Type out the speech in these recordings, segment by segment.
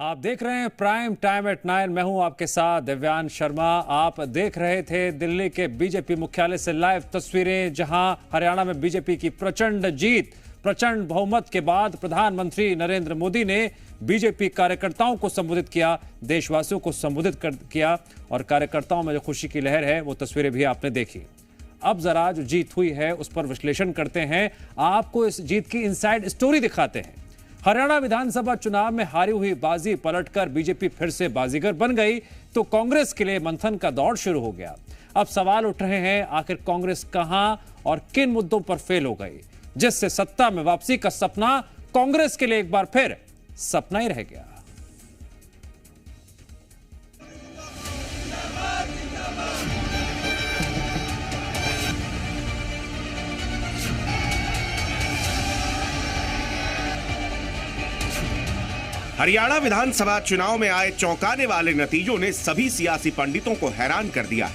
आप देख रहे हैं प्राइम टाइम एट 9। मैं हूं आपके साथ दिव्यांश शर्मा। आप देख रहे थे दिल्ली के बीजेपी मुख्यालय से लाइव तस्वीरें, जहां हरियाणा में बीजेपी की प्रचंड जीत, प्रचंड बहुमत के बाद प्रधानमंत्री नरेंद्र मोदी ने बीजेपी कार्यकर्ताओं को संबोधित किया, देशवासियों को संबोधित किया और कार्यकर्ताओं में जो खुशी की लहर है वो तस्वीरें भी आपने देखी। अब जरा जो जीत हुई है उस पर विश्लेषण करते हैं, आपको इस जीत की इनसाइड स्टोरी दिखाते हैं। हरियाणा विधानसभा चुनाव में हारी हुई बाजी पलटकर बीजेपी फिर से बाजीगर बन गई तो कांग्रेस के लिए मंथन का दौर शुरू हो गया। अब सवाल उठ रहे हैं, आखिर कांग्रेस कहां और किन मुद्दों पर फेल हो गई, जिससे सत्ता में वापसी का सपना कांग्रेस के लिए एक बार फिर सपना ही रह गया। हरियाणा विधानसभा चुनाव में आए चौंकाने वाले नतीजों ने सभी सियासी पंडितों को हैरान कर दिया है।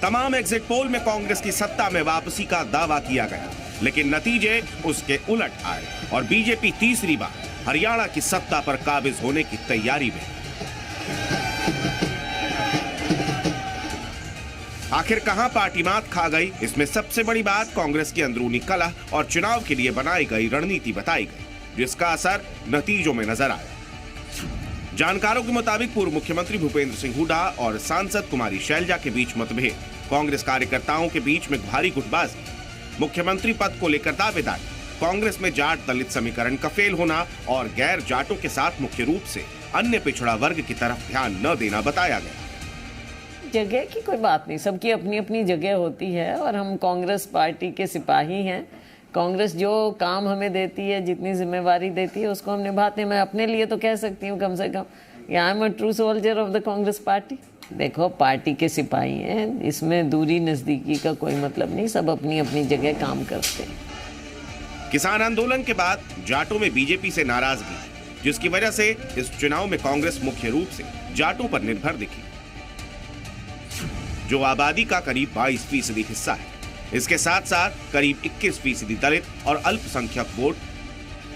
तमाम एग्जिट पोल में कांग्रेस की सत्ता में वापसी का दावा किया गया, लेकिन नतीजे उसके उलट आए और बीजेपी तीसरी बार हरियाणा की सत्ता पर काबिज होने की तैयारी में। आखिर कहां पार्टी मात खा गई, इसमें सबसे बड़ी बात कांग्रेस की अंदरूनी कलह और चुनाव के लिए बनाई गई रणनीति बताई गई, जिसका असर नतीजों में नजर आया। जानकारों के मुताबिक पूर्व मुख्यमंत्री भूपेंद्र सिंह हुड्डा और सांसद कुमारी शैलजा के बीच मतभेद, कांग्रेस कार्यकर्ताओं के बीच में भारी गुटबाजी, मुख्यमंत्री पद को लेकर दावेदारी, कांग्रेस में जाट दलित समीकरण का फेल होना और गैर जाटों के साथ मुख्य रूप से अन्य पिछड़ा वर्ग की तरफ ध्यान न देना बताया गया। जगह की कोई बात नहीं, सबकी अपनी अपनी जगह होती है और हम कांग्रेस पार्टी के सिपाही हैं। कांग्रेस जो काम हमें देती है, जितनी जिम्मेवारी देती है, उसको हम निभाते हैं। मैं अपने लिए तो कह सकती हूँ कम से कम, I am a true soldier of the Congress party. देखो, पार्टी के सिपाही हैं, इसमें दूरी नजदीकी का कोई मतलब नहीं, सब अपनी अपनी जगह काम करते हैं। किसान आंदोलन के बाद जाटों में बीजेपी से नाराजगी, जिसकी वजह से इस चुनाव में कांग्रेस मुख्य रूप से जाटों पर निर्भर दिखी, जो आबादी का करीब 22% हिस्सा है। इसके साथ साथ करीब 21% दलित और अल्पसंख्यक वोट,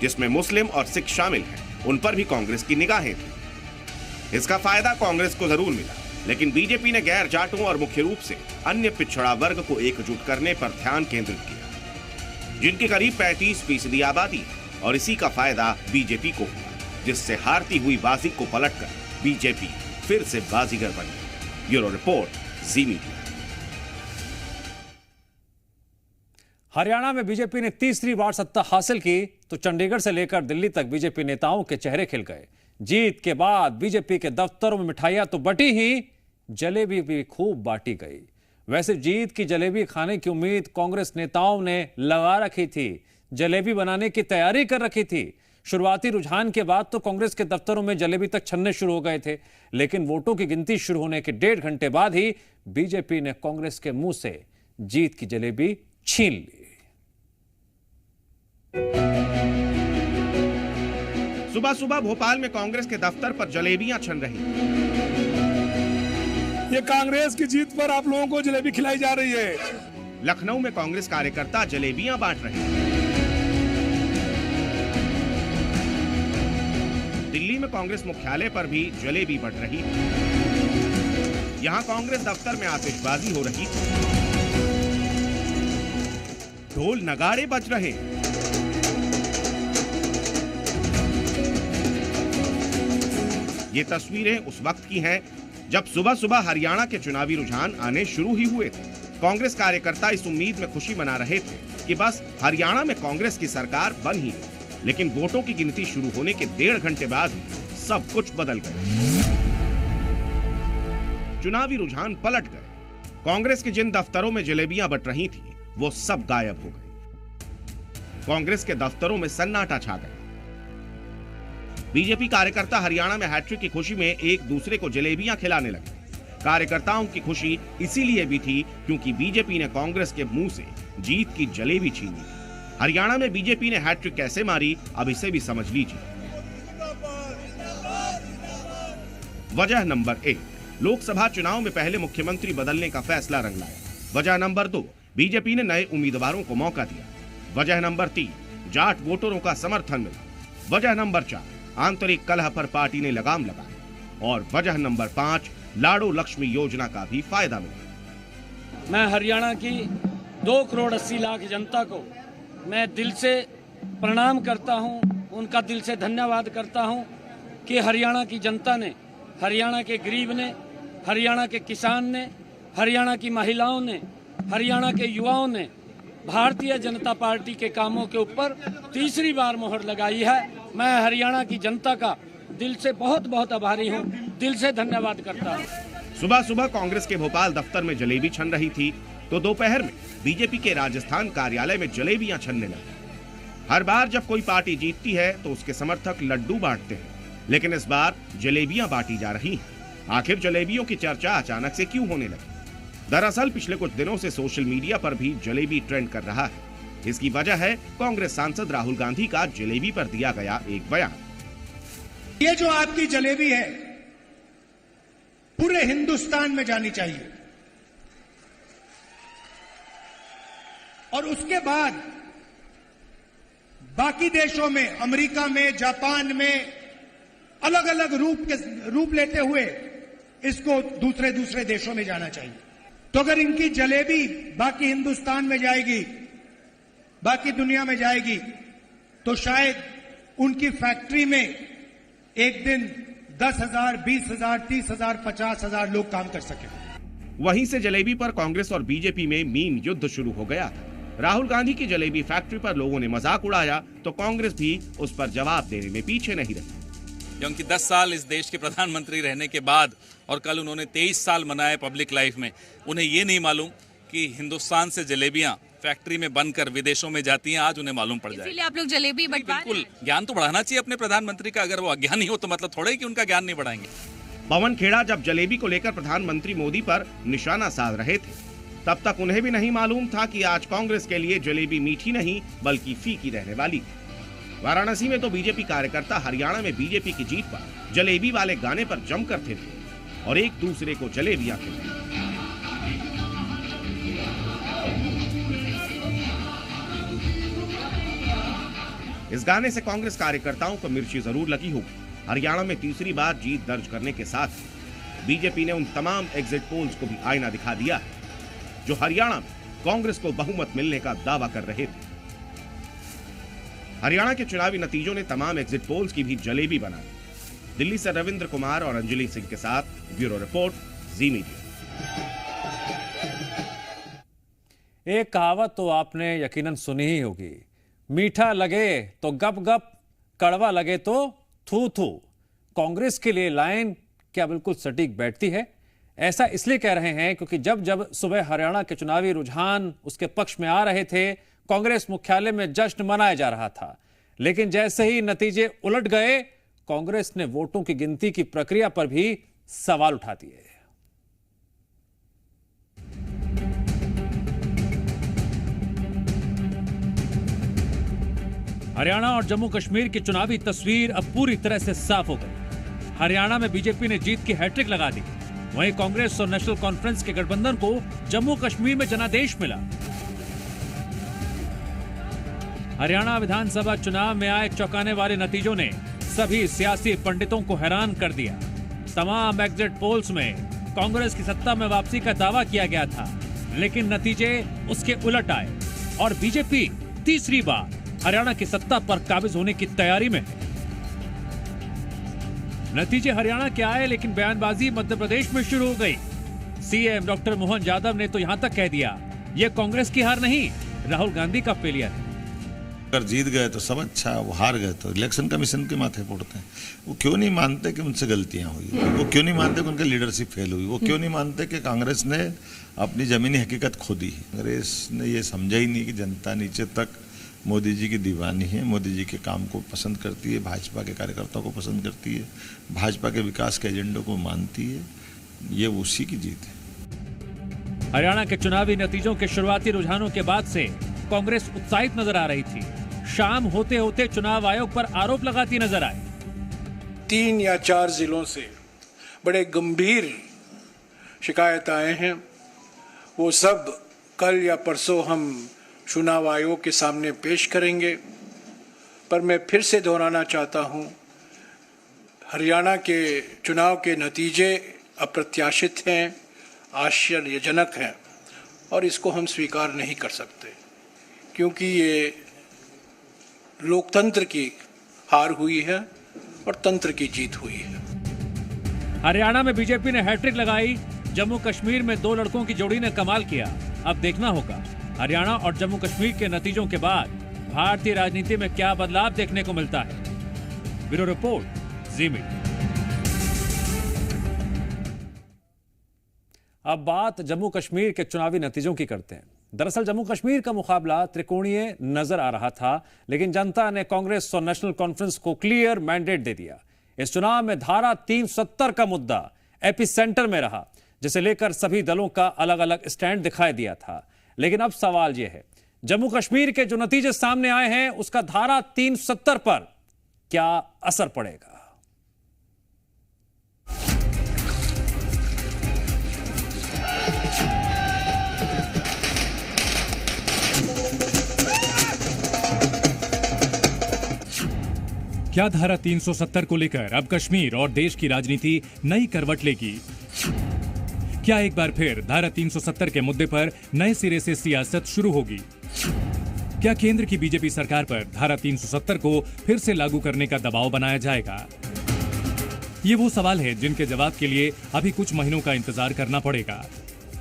जिसमें मुस्लिम और सिख शामिल हैं, उन पर भी कांग्रेस की निगाहें थी। इसका फायदा कांग्रेस को जरूर मिला, लेकिन बीजेपी ने गैर जाटों और मुख्य रूप से अन्य पिछड़ा वर्ग को एकजुट करने पर ध्यान केंद्रित किया, जिनकी करीब 35% आबादी है, और इसी का फायदा बीजेपी को हुआ, जिससे हारती हुई बाजी को पलटकर बीजेपी फिर से बाजीगर बन गई। ब्यूरो रिपोर्ट, जी मीडिया। हरियाणा में बीजेपी ने तीसरी बार सत्ता हासिल की तो चंडीगढ़ से लेकर दिल्ली तक बीजेपी नेताओं के चेहरे खिल गए। जीत के बाद बीजेपी के दफ्तरों में मिठाइयां तो बटी ही, जलेबी भी खूब बांटी गई। वैसे जीत की जलेबी खाने की उम्मीद कांग्रेस नेताओं ने लगा रखी थी, जलेबी बनाने की तैयारी कर रखी थी। शुरुआती रुझान के बाद तो कांग्रेस के दफ्तरों में जलेबी तक छन्ने शुरू हो गए थे, लेकिन वोटों की गिनती शुरू होने के 1.5 घंटे बाद ही बीजेपी ने कांग्रेस के मुंह से जीत की जलेबी छीन ली। सुबह सुबह भोपाल में कांग्रेस के दफ्तर पर जलेबियां छन रही। ये कांग्रेस की जीत पर आप लोगों को जलेबी खिलाई जा रही है। लखनऊ में कांग्रेस कार्यकर्ता जलेबियां बांट रहे हैं। दिल्ली में कांग्रेस मुख्यालय पर भी जलेबी बंट रही है। यहां कांग्रेस दफ्तर में आतिशबाजी हो रही है, ढोल नगाड़े बज रहे हैं। ये तस्वीरें उस वक्त की हैं जब सुबह सुबह हरियाणा के चुनावी रुझान आने शुरू ही हुए थे। कांग्रेस कार्यकर्ता इस उम्मीद में खुशी मना रहे थे कि बस हरियाणा में कांग्रेस की सरकार बन ही गई, लेकिन वोटों की गिनती शुरू होने के 1.5 घंटे बाद सब कुछ बदल गया। चुनावी रुझान पलट गए। कांग्रेस के जिन दफ्तरों में जलेबियां बट रही थी, वो सब गायब हो गए। कांग्रेस के दफ्तरों में सन्नाटा छा गया। बीजेपी कार्यकर्ता हरियाणा में हैट्रिक की खुशी में एक दूसरे को जलेबियां खिलाने लगे। कार्यकर्ताओं की खुशी इसीलिए भी थी क्योंकि बीजेपी ने कांग्रेस के मुंह से जीत की जलेबी छीनी। हरियाणा में बीजेपी ने हैट्रिक कैसे मारी, अब इसे भी समझ लीजिए। वजह नंबर 1, लोकसभा चुनाव में पहले मुख्यमंत्री बदलने का फैसला रंग लाया। वजह नंबर 2, बीजेपी ने नए उम्मीदवारों को मौका दिया। वजह नंबर 3, जाट वोटरों का समर्थन मिला। वजह नंबर 4, आंतरिक कलह पर पार्टी ने लगाम लगाई और वजह नंबर 5 लाडो लक्ष्मी योजना का भी फायदा मिला। मैं हरियाणा की 2 करोड़ 80 लाख जनता को मैं दिल से प्रणाम करता हूं, उनका दिल से धन्यवाद करता हूं कि हरियाणा की जनता ने, हरियाणा के गरीब ने, हरियाणा के किसान ने, हरियाणा की महिलाओं ने, हरियाणा के युवाओं ने भारतीय जनता पार्टी के कामों के ऊपर तीसरी बार मोहर लगाई है। मैं हरियाणा की जनता का दिल से बहुत बहुत आभारी हूं, दिल से धन्यवाद करता हूं। सुबह सुबह कांग्रेस के भोपाल दफ्तर में जलेबी छन रही थी तो दोपहर में बीजेपी के राजस्थान कार्यालय में जलेबियां छनने लगी। हर बार जब कोई पार्टी जीतती है तो उसके समर्थक लड्डू बांटते हैं, लेकिन इस बार जलेबियां बांटी जा रही हैं। आखिर जलेबियों की चर्चा अचानक से क्यों होने लगी? दरअसल पिछले कुछ दिनों से सोशल मीडिया पर भी जलेबी ट्रेंड कर रहा है। इसकी वजह है कांग्रेस सांसद राहुल गांधी का जलेबी पर दिया गया एक बयान। ये जो आपकी जलेबी है पूरे हिंदुस्तान में जानी चाहिए और उसके बाद बाकी देशों में, अमेरिका में, जापान में अलग अलग रूप लेते हुए इसको दूसरे देशों में जाना चाहिए। तो अगर इनकी जलेबी बाकी हिंदुस्तान में जाएगी, बाकी दुनिया में जाएगी, तो शायद उनकी फैक्ट्री में एक दिन 10,000, 20,000, 30,000, 50,000 लोग काम कर सके। वहीं से जलेबी पर कांग्रेस और बीजेपी में मीम युद्ध शुरू हो गया था। राहुल गांधी की जलेबी फैक्ट्री पर लोगों ने मजाक उड़ाया तो कांग्रेस भी उस पर जवाब देने में पीछे नहीं रही। क्योंकि 10 साल इस देश के प्रधानमंत्री रहने के बाद और कल उन्होंने 23 साल मनाए पब्लिक लाइफ में, उन्हें ये नहीं मालूम कि हिंदुस्तान से जलेबियां फैक्ट्री में बनकर विदेशों में जाती हैं। आज उन्हें मालूम पड़ जाए, इसीलिए आप लोग जलेबी बंटवा रहे हैं। बिल्कुल, ज्ञान तो बढ़ाना चाहिए अपने प्रधानमंत्री का। अगर वो अज्ञानी हो तो मतलब थोड़ा ही कि उनका ज्ञान नहीं बढ़ाएंगे। पवन खेड़ा जब जलेबी को लेकर प्रधानमंत्री मोदी पर निशाना साध रहे थे तब तक उन्हें भी नहीं मालूम था कि आज कांग्रेस के लिए जलेबी मीठी नहीं बल्कि फीकी रहने वाली थी। वाराणसी में तो बीजेपी कार्यकर्ता हरियाणा में बीजेपी की जीत पर जलेबी वाले गाने पर जमकर थे और एक दूसरे को जलेबियां खिलाई। इस गाने से कांग्रेस कार्यकर्ताओं को मिर्ची जरूर लगी होगी। हरियाणा में तीसरी बार जीत दर्ज करने के साथ बीजेपी ने उन तमाम एग्जिट पोल्स को भी आईना दिखा दिया है जो हरियाणा में कांग्रेस को बहुमत मिलने का दावा कर रहे थे। हरियाणा के चुनावी नतीजों ने तमाम एग्जिट पोल्स की भी जलेबी बना दी। दिल्ली से रविंद्र कुमार और अंजलि सिंह के साथ ब्यूरो रिपोर्ट, जी मीडिया। एक कहावत तो आपने यकीनन सुनी ही होगी, मीठा लगे तो गप गप, कड़वा लगे तो थू थू। कांग्रेस के लिए लाइन क्या बिल्कुल सटीक बैठती है? ऐसा इसलिए कह रहे हैं क्योंकि जब जब सुबह हरियाणा के चुनावी रुझान उसके पक्ष में आ रहे थे, कांग्रेस मुख्यालय में जश्न मनाया जा रहा था। लेकिन जैसे ही नतीजे उलट गए, कांग्रेस ने वोटों की गिनती की प्रक्रिया पर भी सवाल उठा दिए। हरियाणा और जम्मू कश्मीर की चुनावी तस्वीर अब पूरी तरह से साफ हो गई। हरियाणा में बीजेपी ने जीत की हैट्रिक लगा दी। वहीं कांग्रेस और नेशनल कॉन्फ्रेंस के गठबंधन को जम्मू कश्मीर में जनादेश मिला। हरियाणा विधानसभा चुनाव में आए चौंकाने वाले नतीजों ने सभी सियासी पंडितों को हैरान कर दिया। तमाम एग्जिट पोल्स में कांग्रेस की सत्ता में वापसी का दावा किया गया था, लेकिन नतीजे उसके उलट आए और बीजेपी तीसरी बार हरियाणा की सत्ता पर काबिज होने की तैयारी में है। नतीजे हरियाणा के आए, लेकिन बयानबाजी मध्य प्रदेश में शुरू हो गई। सीएम डॉक्टर मोहन यादव ने तो यहां तक कह दिया, यह कांग्रेस की हार नहीं, राहुल गांधी का फेलियर है। अगर जीत गए तो सब अच्छा, वो हार गए तो इलेक्शन कमीशन के माथे फोड़ते हैं। वो क्यों नहीं मानते कि उनसे गलतियां हुई? वो क्यों नहीं मानते कि उनकी लीडरशिप फेल हुई? वो क्यों नहीं मानते कि कांग्रेस ने अपनी जमीनी हकीकत खो दी? कांग्रेस ने ये समझा ही नहीं कि जनता नीचे तक मोदी जी की दीवानी है, मोदी जी के काम को पसंद करती है, भाजपा के कार्यकर्ताओं को पसंद करती है, भाजपा के विकास के एजेंडों को मानती है। ये उसी की जीत है। हरियाणा के चुनावी नतीजों के शुरुआती रुझानों के बाद से कांग्रेस उत्साहित नजर आ रही थी। शाम होते होते चुनाव आयोग पर आरोप लगाती नजर आई। 3 या 4 जिलों से बड़े गंभीर शिकायत आए हैं। वो सब कल या परसों हम चुनाव आयोग के सामने पेश करेंगे। पर मैं फिर से दोहराना चाहता हूं हरियाणा के चुनाव के नतीजे अप्रत्याशित हैं, आश्चर्यजनक हैं और इसको हम स्वीकार नहीं कर सकते, क्योंकि ये लोकतंत्र की हार हुई है और तंत्र की जीत हुई है। हरियाणा में बीजेपी ने हैट्रिक लगाई, जम्मू कश्मीर में दो लड़कों की जोड़ी ने कमाल किया। अब देखना होगा हरियाणा और जम्मू कश्मीर के नतीजों के बाद भारतीय राजनीति में क्या बदलाव देखने को मिलता है। ब्यूरो रिपोर्ट, जी मीडिया। अब बात जम्मू कश्मीर के चुनावी नतीजों की करते हैं। दरअसल जम्मू कश्मीर का मुकाबला त्रिकोणीय नजर आ रहा था, लेकिन जनता ने कांग्रेस और नेशनल कॉन्फ्रेंस को क्लियर मैंडेट दे दिया। इस चुनाव में धारा 370 का मुद्दा एपी सेंटर में रहा, जिसे लेकर सभी दलों का अलग अलग स्टैंड दिखाई दिया था। लेकिन अब सवाल यह है, जम्मू कश्मीर के जो नतीजे सामने आए हैं, उसका धारा 370 पर क्या असर पड़ेगा। क्या धारा 370 को लेकर अब कश्मीर और देश की राजनीति नई करवट लेगी? क्या एक बार फिर धारा 370 के मुद्दे पर नए सिरे से सियासत शुरू होगी? क्या केंद्र की बीजेपी सरकार पर धारा 370 को फिर से लागू करने का दबाव बनाया जाएगा? ये वो सवाल है जिनके जवाब के लिए अभी कुछ महीनों का इंतजार करना पड़ेगा।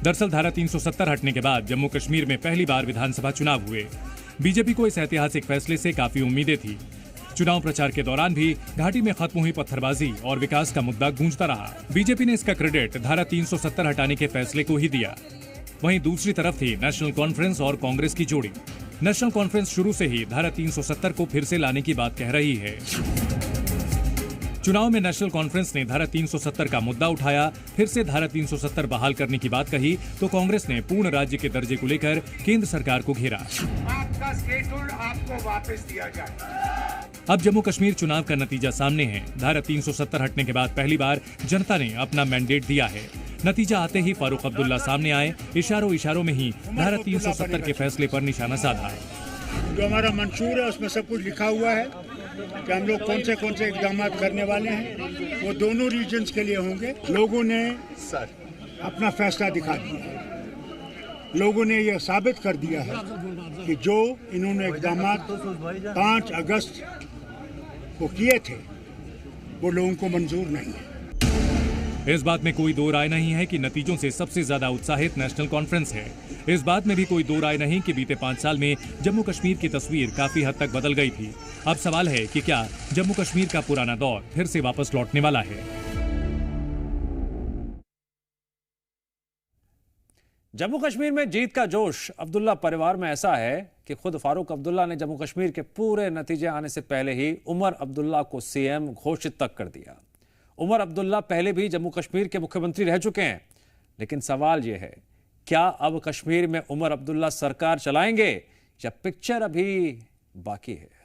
दरअसल धारा 370 हटने के बाद जम्मू कश्मीर में पहली बार विधानसभा चुनाव हुए। बीजेपी को इस ऐतिहासिक फैसले से काफी उम्मीदें थी। चुनाव प्रचार के दौरान भी घाटी में खत्म हुई पत्थरबाजी और विकास का मुद्दा गूंजता रहा। बीजेपी ने इसका क्रेडिट धारा 370 हटाने के फैसले को ही दिया। वहीं दूसरी तरफ थी नेशनल कॉन्फ्रेंस और कांग्रेस की जोड़ी। नेशनल कॉन्फ्रेंस शुरू से ही धारा 370 को फिर से लाने की बात कह रही है। चुनाव में नेशनल कॉन्फ्रेंस ने धारा 370 का मुद्दा उठाया, फिर से धारा 370 बहाल करने की बात कही, तो कांग्रेस ने पूर्ण राज्य के दर्जे को लेकर केंद्र सरकार को घेरा। आपका शेड्यूल आपको वापस दिया जाए। अब जम्मू कश्मीर चुनाव का नतीजा सामने है। धारा 370 हटने के बाद पहली बार जनता ने अपना मैंडेट दिया है। नतीजा आते ही फारूक अब्दुल्ला सामने आए, इशारों में ही धारा 370 के फैसले पर निशाना साधा। जो हमारा मंशूर है उसमें सब कुछ लिखा हुआ है कि हम लोग कौन से इकदाम करने वाले हैं। वो दोनों रीजन्स के लिए होंगे। लोगों ने अपना फैसला दिखा दिया। लोगों ने यह साबित कर दिया है कि जो इन्होंने इकदाम 5 अगस्त को किए थे वो लोगों को मंजूर नहीं है। इस बात में कोई दो राय नहीं है कि नतीजों से सबसे ज्यादा उत्साहित नेशनल कॉन्फ्रेंस है। इस बात में भी कोई दो राय नहीं कि बीते 5 साल में जम्मू कश्मीर की तस्वीर काफी हद तक बदल गई थी। अब सवाल है कि क्या जम्मू कश्मीर का पुराना दौर फिर से वापस लौटने वाला है। जम्मू कश्मीर में जीत का जोश अब्दुल्ला परिवार में ऐसा है कि खुद फारूक अब्दुल्ला ने जम्मू कश्मीर के पूरे नतीजे आने से पहले ही उमर अब्दुल्ला को सीएम घोषित तक कर दिया। उमर अब्दुल्ला पहले भी जम्मू कश्मीर के मुख्यमंत्री रह चुके हैं, लेकिन सवाल यह है, क्या अब कश्मीर में उमर अब्दुल्ला सरकार चलाएंगे या पिक्चर अभी बाकी है।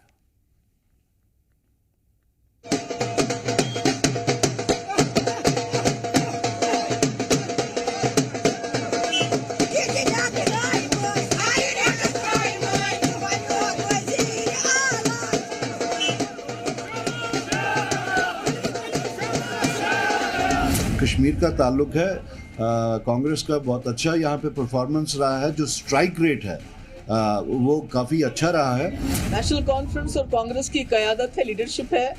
कश्मीर का ताल्लुक है, कांग्रेस का बहुत अच्छा यहाँ पे परफॉर्मेंस रहा है। जो स्ट्राइक रेट है वो काफ़ी अच्छा रहा है। नेशनल कॉन्फ्रेंस और कांग्रेस की क़यादत है, लीडरशिप है,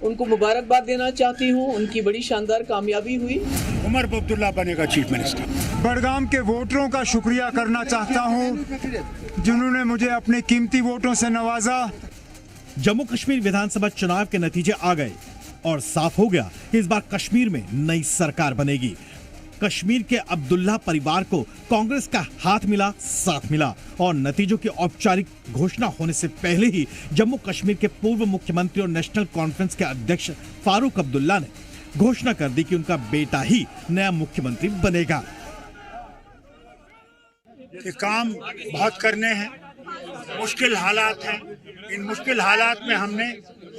उनको मुबारकबाद देना चाहती हूँ। उनकी बड़ी शानदार कामयाबी हुई। उमर अब्दुल्ला बनेगा चीफ मिनिस्टर। बड़गाम के वोटरों का शुक्रिया करना चाहता हूँ जिन्होंने मुझे अपने कीमती वोटों से नवाजा। जम्मू कश्मीर विधानसभा चुनाव के नतीजे आ गए और साफ हो गया कि इस बार कश्मीर में नई सरकार बनेगी। कश्मीर के अब्दुल्ला परिवार को कांग्रेस का हाथ मिला, साथ मिला और नतीजों की औपचारिक घोषणा होने से पहले ही जम्मू कश्मीर के पूर्व मुख्यमंत्री और नेशनल कॉन्फ्रेंस के अध्यक्ष फारूक अब्दुल्ला ने घोषणा कर दी कि उनका बेटा ही नया मुख्यमंत्री बनेगा। ये काम बहुत करने हैं, मुश्किल हालात हैं। इन मुश्किल हालात में हमने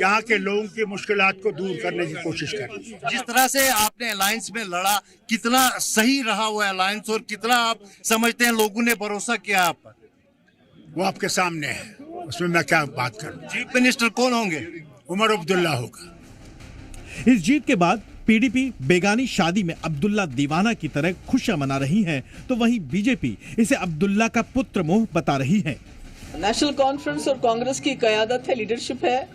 यहाँ के लोगों की मुश्किलात को दूर करने की कोशिश करी। जिस तरह से आपने अलायंस में लड़ा, कितना सही रहा वो अलायंस और कितना आप समझते हैं लोगों ने भरोसा किया आप पर? वो आपके सामने है, उसमें मैं क्या बात करूं। चीफ मिनिस्टर कौन होंगे? उमर अब्दुल्ला होगा। इस जीत के बाद पीडीपी बेगानी शादी में अब्दुल्ला दीवाना की तरह खुशियां मना रही है, तो वहीं बीजेपी इसे अब्दुल्ला का पुत्र मोह बता रही है। नेशनल कॉन्फ्रेंस और कांग्रेस की क़यादत है, लीडरशिप है,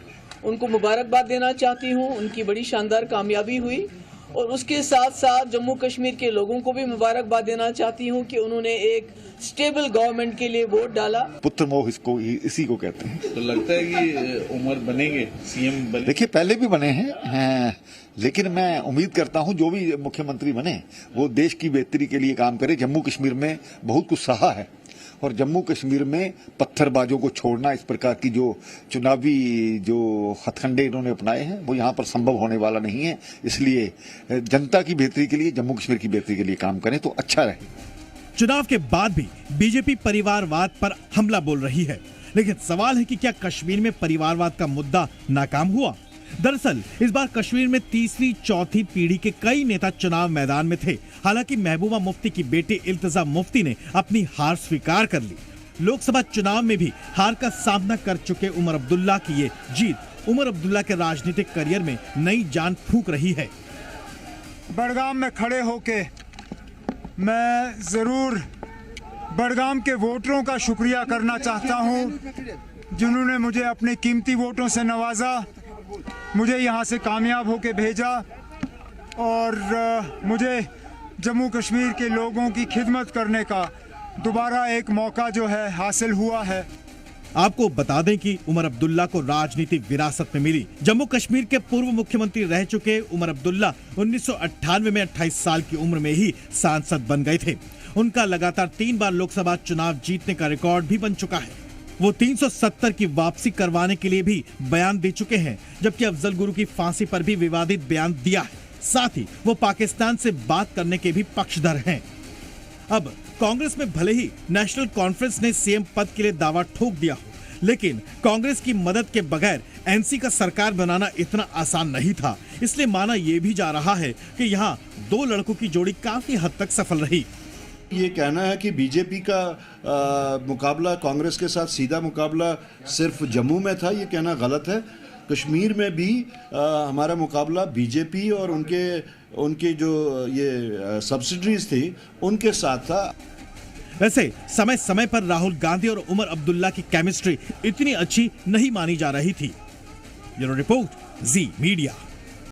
उनको मुबारकबाद देना चाहती हूँ। उनकी बड़ी शानदार कामयाबी हुई और उसके साथ साथ जम्मू कश्मीर के लोगों को भी मुबारकबाद देना चाहती हूँ कि उन्होंने एक स्टेबल गवर्नमेंट के लिए वोट डाला। पुत्र मोह इसी को कहते हैं। तो लगता है कि उमर बनेंगे सीएम बने? देखिए, पहले भी बने हैं, लेकिन मैं उम्मीद करता हूं जो भी मुख्यमंत्री बने वो देश की बेहतरी के लिए काम करे। जम्मू कश्मीर में बहुत कुछ सहा है और जम्मू कश्मीर में पत्थरबाजों को छोड़ना, इस प्रकार की जो चुनावी जो हथकंडे इन्होंने अपनाए हैं वो यहाँ पर संभव होने वाला नहीं है। इसलिए जनता की बेहतरी के लिए, जम्मू कश्मीर की बेहतरी के लिए काम करें तो अच्छा रहे। चुनाव के बाद भी बीजेपी परिवारवाद पर हमला बोल रही है, लेकिन सवाल है कि क्या कश्मीर में परिवारवाद का मुद्दा नाकाम हुआ? दरअसल इस बार कश्मीर में तीसरी चौथी पीढ़ी के कई नेता चुनाव मैदान में थे। हालांकि महबूबा मुफ्ती की बेटी इल्तिजा मुफ्ती ने अपनी हार स्वीकार कर ली। लोकसभा चुनाव में भी हार का सामना कर चुके उमर अब्दुल्ला की ये जीत उमर अब्दुल्ला के राजनीतिक करियर में नई जान फूंक रही है। बड़गाम में खड़े होके मैं जरूर बड़गाम के वोटरों का शुक्रिया करना चाहता हूं, जिन्होंने मुझे अपने कीमती वोटों से नवाजा, मुझे यहां से कामयाब होके भेजा और मुझे जम्मू कश्मीर के लोगों की खिदमत करने का दोबारा एक मौका जो है हासिल हुआ है। आपको बता दें कि उमर अब्दुल्ला को राजनीतिक विरासत में मिली। जम्मू कश्मीर के पूर्व मुख्यमंत्री रह चुके उमर अब्दुल्ला 1998 में 28 साल की उम्र में ही सांसद बन गए थे। उनका लगातार 3 बार लोकसभा चुनाव जीतने का रिकॉर्ड भी बन चुका है। वो 370 की वापसी करवाने के लिए भी बयान दे चुके हैं, जबकि अफजल गुरु की फांसी पर भी विवादित बयान दिया है। साथ ही वो पाकिस्तान से बात करने के भी पक्षधर हैं। अब कांग्रेस में भले ही नेशनल कॉन्फ्रेंस ने सीएम पद के लिए दावा ठोक दिया हो, लेकिन कांग्रेस की मदद के बगैर एनसी का सरकार बनाना इतना आसान नहीं था। इसलिए माना यह भी जा रहा है कि यहाँ 2 लड़कों की जोड़ी काफी हद तक सफल रही। ये कहना है कि बीजेपी का मुकाबला कांग्रेस के साथ सीधा मुकाबला सिर्फ जम्मू में था, ये कहना गलत है। कश्मीर में भी हमारा मुकाबला बीजेपी और उनके जो ये सब्सिडरीज थी उनके साथ था। वैसे समय समय पर राहुल गांधी और उमर अब्दुल्ला की केमिस्ट्री इतनी अच्छी नहीं मानी जा रही थी। ब्यूरो रिपोर्ट, जी मीडिया।